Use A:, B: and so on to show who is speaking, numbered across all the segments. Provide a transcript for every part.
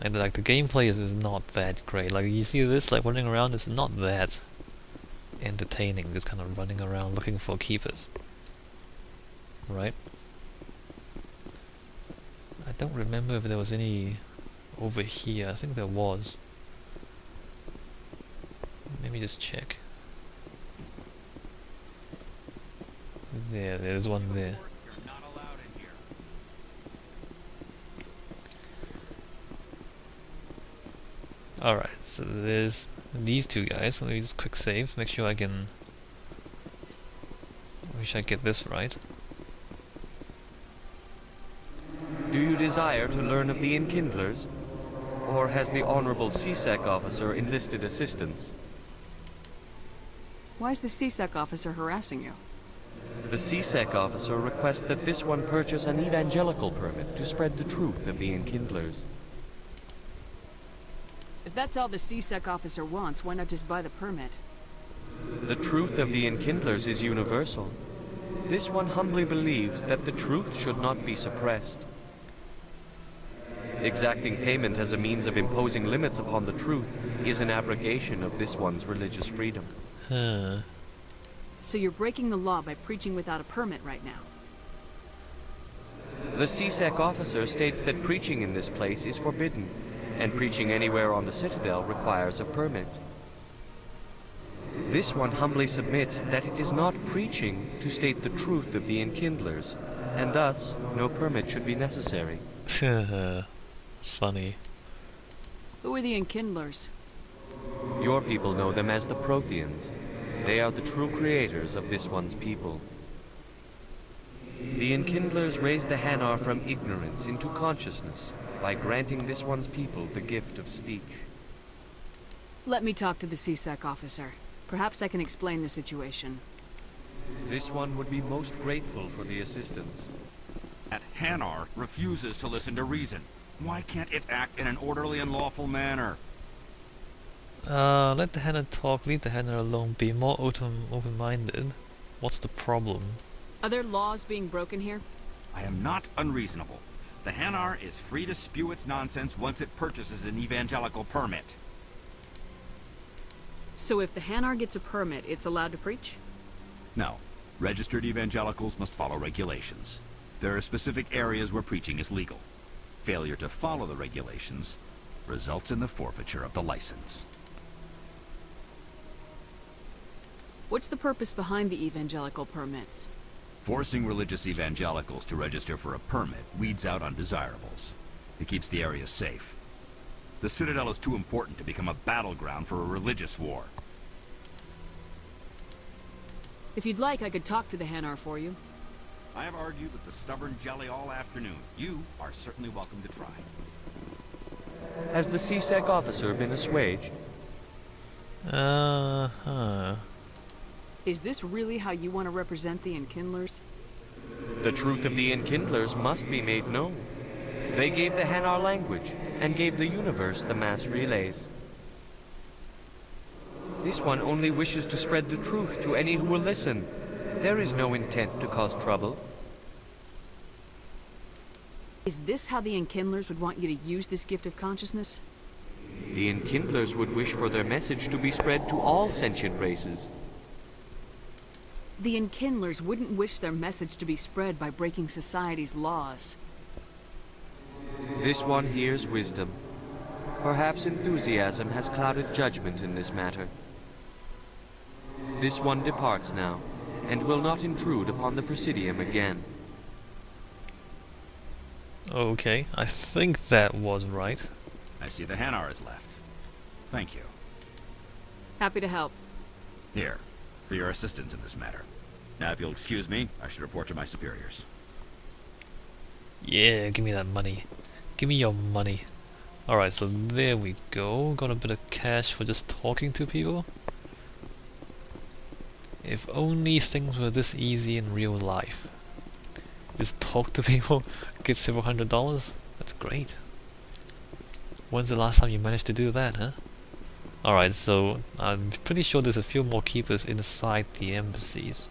A: And like the gameplay is not that great. Like you see this, like running around is not that entertaining. Just kind of running around looking for keepers, right? I don't remember if there was any over here. I think there was. Let me just check. There's one there. Alright, so there's these two guys. Let me just quick save, make sure I can... Wish I get this right.
B: Do you desire to learn of the Enkindlers? Or has the Honorable CSEC officer enlisted assistance?
C: Why is the CSEC officer harassing you?
B: The CSEC officer requests that this one purchase an evangelical permit to spread the truth of the Enkindlers.
C: If that's all the CSEC officer wants, why not just buy the permit?
B: The truth of the Enkindlers is universal. This one humbly believes that the truth should not be suppressed. Exacting payment as a means of imposing limits upon the truth is an abrogation of this one's religious freedom.
A: Huh.
C: So you're breaking the law by preaching without a permit right now?
B: The CSEC officer states that preaching in this place is forbidden, and preaching anywhere on the Citadel requires a permit. This one humbly submits that it is not preaching to state the truth of the Enkindlers, and thus no permit should be necessary.
A: Funny.
C: Who are the Enkindlers?
B: Your people know them as the Protheans. They are the true creators of this one's people. The Enkindlers raised the Hanar from ignorance into consciousness by granting this one's people the gift of speech.
C: Let me talk to the CSEC officer. Perhaps I can explain the situation.
B: This one would be most grateful for the assistance.
D: That Hanar refuses to listen to reason. Why can't it act in an orderly and lawful manner?
A: Let the Hannah talk, leave the Hannah alone, be more open-minded. What's the problem?
C: Are there laws being broken here?
D: I am not unreasonable. The Hanar is free to spew its nonsense once it purchases an evangelical permit.
C: So if the Hanar gets a permit, it's allowed to preach?
D: No. Registered evangelicals must follow regulations. There are specific areas where preaching is legal. Failure to follow the regulations results in the forfeiture of the license.
C: What's the purpose behind the evangelical permits?
D: Forcing religious evangelicals to register for a permit weeds out undesirables. It keeps the area safe. The Citadel is too important to become a battleground for a religious war.
C: If you'd like, I could talk to the Hanar for you.
D: I have argued with the stubborn jelly all afternoon. You are certainly welcome to try.
B: Has the CSEC officer been assuaged?
A: Uh-huh.
C: Is this really how you want to represent the Enkindlers?
B: The truth of the Enkindlers must be made known. They gave the Hanar language, and gave the universe the mass relays. This one only wishes to spread the truth to any who will listen. There is no intent to cause trouble.
C: Is this how the Enkindlers would want you to use this gift of consciousness?
B: The Enkindlers would wish for their message to be spread to all sentient races.
C: The Enkindlers wouldn't wish their message to be spread by breaking society's laws.
B: This one hears wisdom. Perhaps enthusiasm has clouded judgment in this matter. This one departs now, and will not intrude upon the Presidium again.
A: Okay, I think that was right.
D: I see the Hanar is left. Thank you.
C: Happy to help.
D: Here, for your assistance in this matter. Now, if you'll excuse me, I should report to my superiors.
A: Yeah, give me that money. Give me your money. Alright, so there we go. Got a bit of cash for just talking to people. If only things were this easy in real life. Just talk to people, get several $100s. That's great. When's the last time you managed to do that, huh? Alright, so I'm pretty sure there's a few more keepers inside the embassies.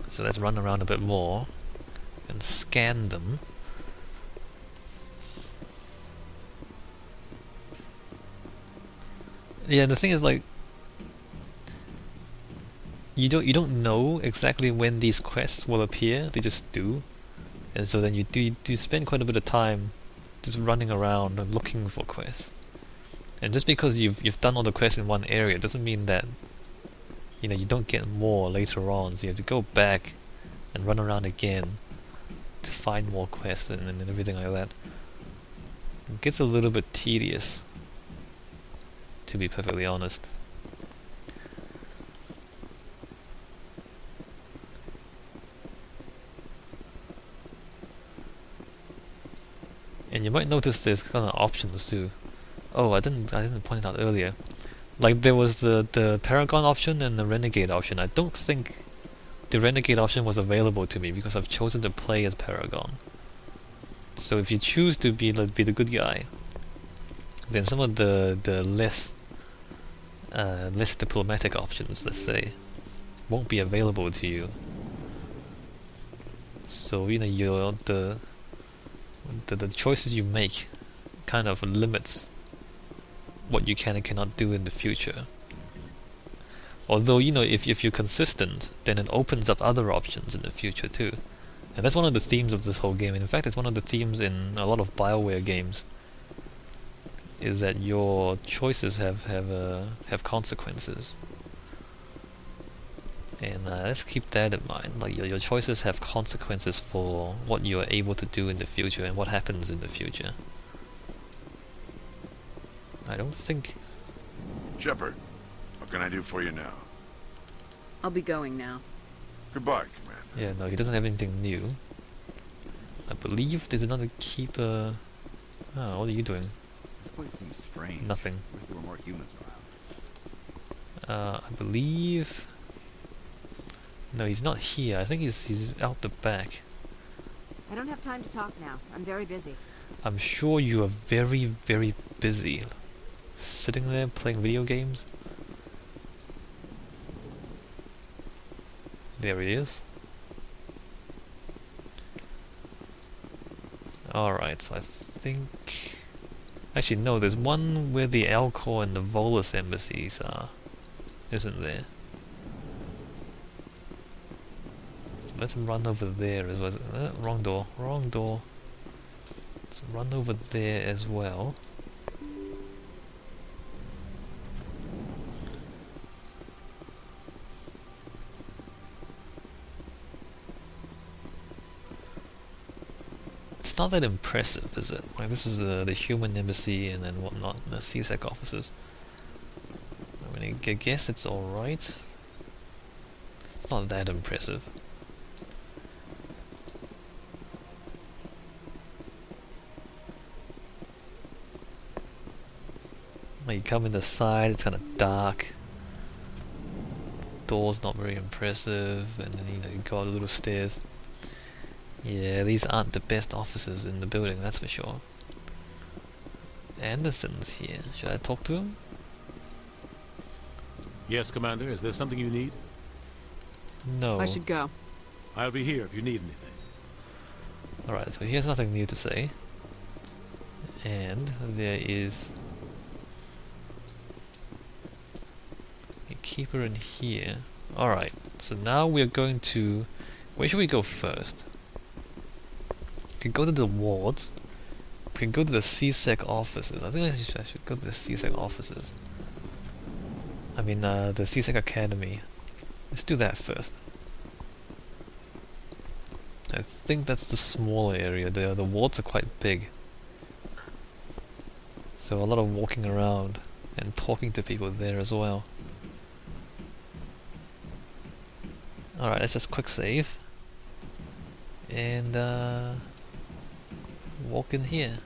A: So let's run around a bit more and scan them. Yeah, the thing is like you don't know exactly when these quests will appear. They just do, and so then you spend quite a bit of time just running around and looking for quests. And just because you've done all the quests in one area doesn't mean that you don't get more later on. So you have to go back and run around again to find more quests and everything like that. It gets a little bit tedious, to be perfectly honest. And you might notice there's kind of options too. Oh, I didn't point it out earlier. Like there was the Paragon option and the Renegade option. I don't think the Renegade option was available to me because I've chosen to play as Paragon. So if you choose to be the good guy, then some of the less diplomatic options, let's say, won't be available to you. So you're the choices you make kind of limits what you can and cannot do in the future. Although if you're consistent, then it opens up other options in the future too. And that's one of the themes of this whole game. In fact, it's one of the themes in a lot of BioWare games, is that your choices have consequences. And let's keep that in mind. Like your choices have consequences for what you're able to do in the future and what happens in the future. I don't think...
E: Shepard, what can I do for you now?
C: I'll be going now.
E: Goodbye, Commander.
A: Yeah, no, he doesn't have anything new. I believe there's another keeper... Oh, what are you doing?
D: This place seems strange.
A: Nothing.
D: Wish there were more humans around.
A: I believe... No, he's not here. I think he's out the back.
F: I don't have time to talk now. I'm very busy.
A: I'm sure you are very, very busy. Sitting there playing video games. There he is. Alright, so I think... Actually, no, there's one where the Alcor and the Volus embassies are. Isn't there? Let's run over there as well. Wrong door, wrong door. Let's run over there as well. It's not that impressive, is it? Like this is the human embassy and then whatnot, and the CSEC offices. I mean, I guess it's alright. It's not that impressive. You come in the side, it's kind of dark. Door's not very impressive, and then you go up the little stairs. Yeah, these aren't the best officers in the building, that's for sure. Anderson's here. Should I talk to him?
G: Yes, Commander. Is there something you need?
A: No.
C: I should go.
G: I'll be here if you need anything.
A: Alright, so he has nothing new to say. And there is a keeper in here. Alright, so now we're going to... Where should we go first? We can go to the wards. We can go to the CSEC offices. I think I should go to the CSEC offices. I mean, the CSEC Academy. Let's do that first. I think that's the smaller area. The wards are quite big. So a lot of walking around and talking to people there as well. Alright, let's just quick save. And walk in here.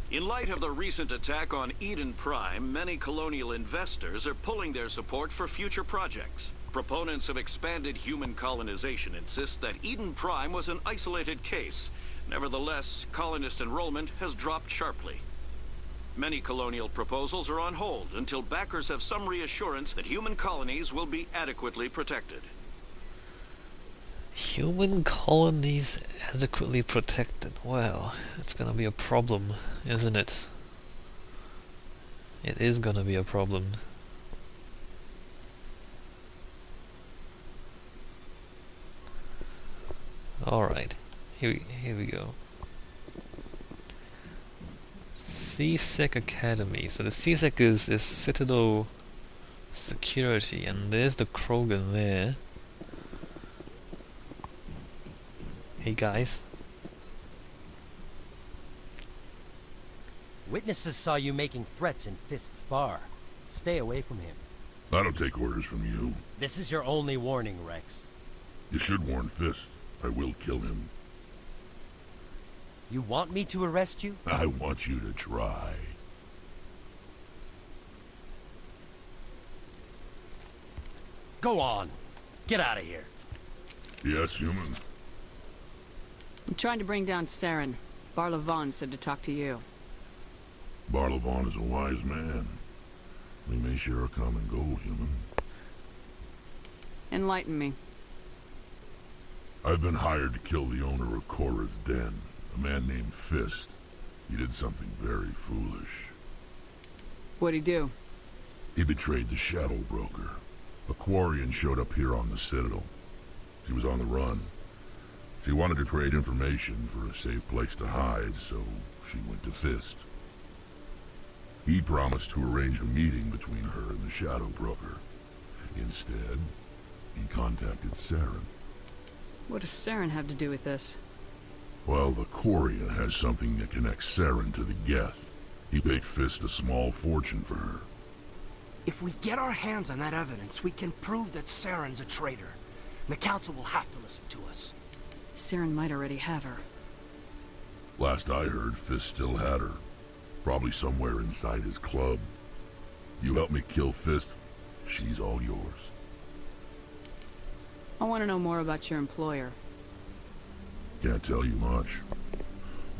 H: In light of the recent attack on Eden Prime, many colonial investors are pulling their support for future projects. Proponents of expanded human colonization insist that Eden Prime was an isolated case. Nevertheless, colonist enrollment has dropped sharply. Many colonial proposals are on hold until backers have some reassurance that human colonies will be adequately protected.
A: Human colonies adequately protected. Well, it's gonna be a problem, isn't it? It is gonna be a problem. Alright, here we go. CSEC Academy. So the CSEC is Citadel Security, and there's the Krogan there. Hey guys.
I: Witnesses saw you making threats in Fist's bar. Stay away from him.
E: I don't take orders from you.
I: This is your only warning, Wrex.
E: You should warn Fist. I will kill him.
I: You want me to arrest you?
E: I want you to try.
I: Go on. Get out of here.
E: Yes, human.
C: I'm trying to bring down Saren. Barlavon said to talk to you.
E: Barlavon is a wise man. We may share a common goal, human.
C: Enlighten me.
E: I've been hired to kill the owner of Cora's Den, a man named Fist. He did something very foolish.
C: What'd he do?
E: He betrayed the Shadow Broker. A Quarian showed up here on the Citadel. She was on the run. She wanted to trade information for a safe place to hide, so she went to Fist. He promised to arrange a meeting between her and the Shadow Broker. Instead, he contacted Saren.
C: What does Saren have to do with this?
E: Well, the Quarian has something that connects Saren to the Geth. He paid Fist a small fortune for her.
J: If we get our hands on that evidence, we can prove that Saren's a traitor. And the Council will have to listen to us.
C: Saren might already have her.
E: Last I heard, Fist still had her. Probably somewhere inside his club. You help me kill Fist, she's all yours.
C: I want to know more about your employer.
E: Can't tell you much.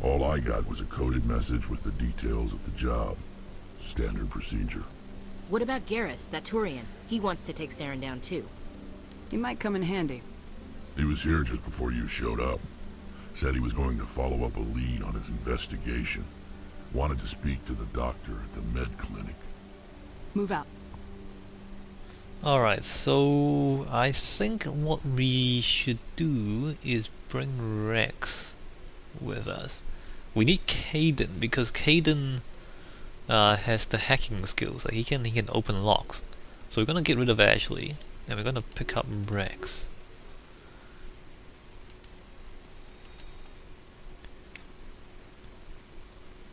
E: All I got was a coded message with the details of the job. Standard procedure.
F: What about Garrus, that Turian? He wants to take Saren down too.
C: He might come in handy.
E: He was here just before you showed up. Said he was going to follow up a lead on his investigation. Wanted to speak to the doctor at the med clinic.
C: Move out.
A: Alright, so I think what we should do is bring Wrex with us. We need Caden, because Caden has the hacking skills. Like he can open locks. So we're gonna get rid of Ashley, and we're gonna pick up Wrex.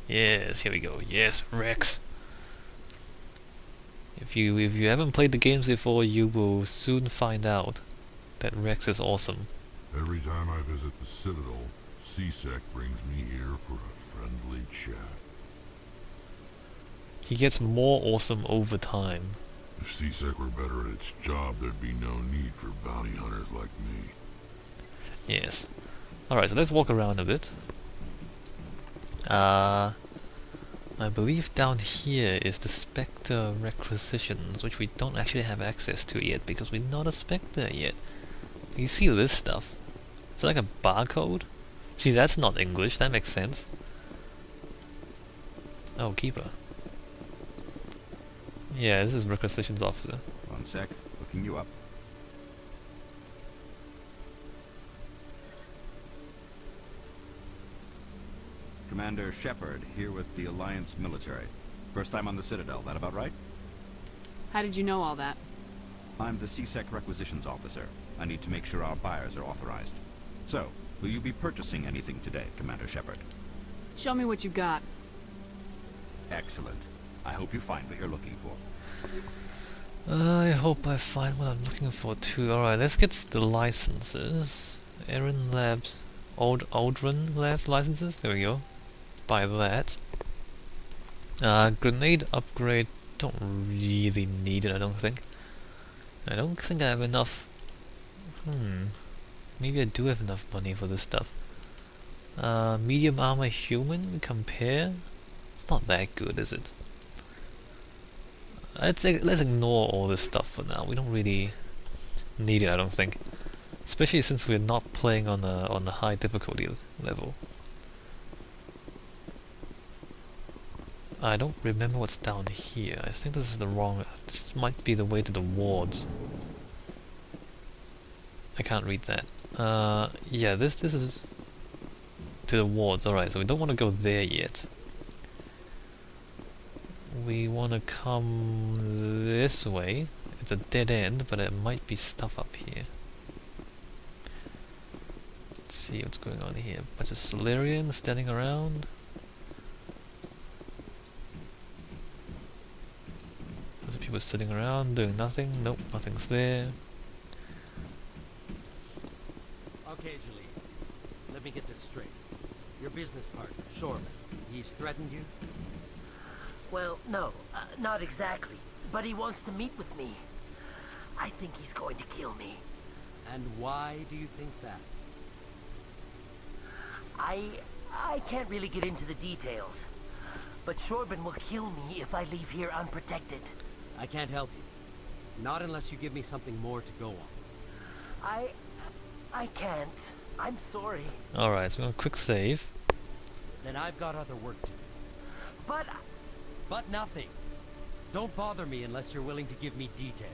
A: Yes, here we go. Yes, Wrex. If you haven't played the games before, you will soon find out that Wrex is awesome.
E: Every time I visit the Citadel, CSEC brings me here for a friendly chat.
A: He gets more awesome over time.
E: If CSEC were better at its job, there'd be no need for bounty hunters like me.
A: Yes. Alright, so let's walk around a bit. I believe down here is the Spectre requisitions, which we don't actually have access to yet because we're not a Spectre yet. You see this stuff? Is it like a barcode? See, that's not English, that makes sense. Oh, Keeper. Yeah, this is requisitions officer.
D: One sec, looking you up. Commander Shepard, here with the Alliance military. First time on the Citadel, that about right?
C: How did you know all that?
D: I'm the CSEC requisitions officer. I need to make sure our buyers are authorized. So, will you be purchasing anything today, Commander Shepard?
C: Show me what you got.
D: Excellent. I hope you find what you're looking for.
A: I hope I find what I'm looking for too. Alright, let's get the licenses. Aaron Labs, Aldrin Labs licenses, there we go. Buy that. Grenade upgrade, don't really need it, I don't think. I don't think I have enough. Maybe I do have enough money for this stuff. Medium armor human, compare. It's not that good, is it? Let's ignore all this stuff for now. We don't really need it, I don't think. Especially since we're not playing on a high difficulty level. I don't remember what's down here. I think this is the wrong... This might be the way to the wards. I can't read that. Yeah, this is to the wards. Alright, so we don't want to go there yet. We want to come this way. It's a dead end, but it might be stuff up here. Let's see what's going on here. Bunch of Solarians standing around. There's people sitting around doing nothing. Nope, nothing's there.
I: Okay, Julie. Let me get this straight. Your business partner, Shoreman, he's threatened you?
K: Well, no, not exactly. But he wants to meet with me. I think he's going to kill me.
I: And why do you think that?
K: I can't really get into the details. But Shoreman will kill me if I leave here unprotected.
I: I can't help you. Not unless you give me something more to go on.
K: I can't. I'm sorry.
A: Alright, so we're gonna quick save.
I: Then I've got other work to do.
K: But
I: nothing. Don't bother me unless you're willing to give me details.